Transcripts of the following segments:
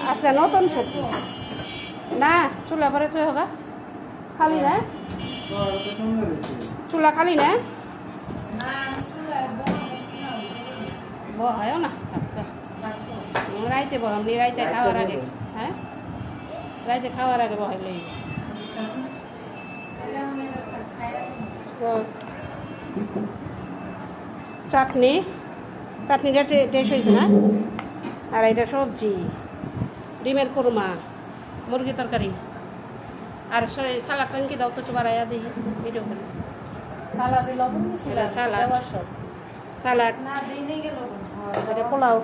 আজকে নতুন সবজি না চুলা পরে তুই হোক খালি না চুলা খালি না বহায় না রাইতে বহামনি রাইতে খাওয়ার আগে হ্যাঁ রাইতে খাওয়ার আগে বহাইলে চাটনি চাটনিটা টেস্ট হয়েছে না আর এটা সবজি ডিমের কোরমা মুরগি তরকারি আর সালাদ টাঙ্কি দাও তো বাড়াইয়া দিই ভিডিও করে সালাদ এটা পোলাও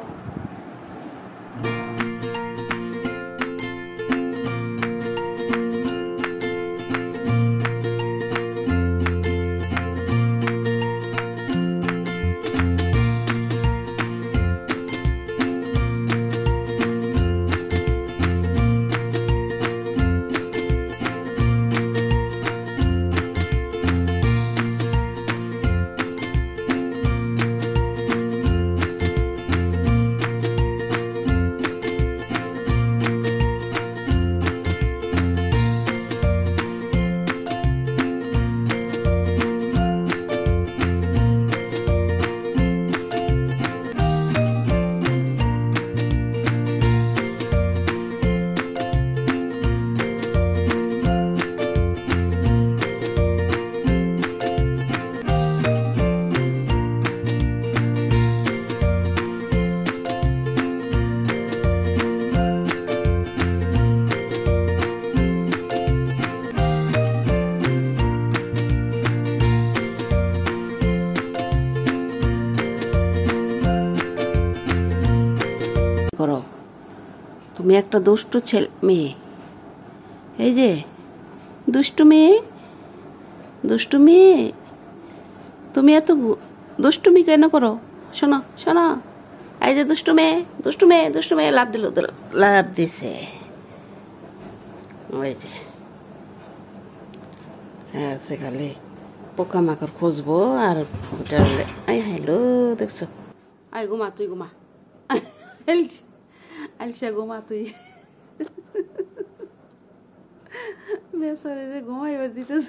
করো তুমি একটা দুষ্টু ছেলে মেয়ে এই যে দুষ্টু মেয়ে তুমি এত দুষ্টুমি কেন করো শোনো শোনো এই যে দুষ্টু মেয়ে লাভ দিল লাভ দিছে ওই যে হ্যাঁ সে খালি পোকামাকড় খুঁজবো আর হ্যালো দেখছো আয় ঘুমা তুই ঘুমা আলসা ঘুমা তুই বেসারে রে ঘুমাইবার দিতেছ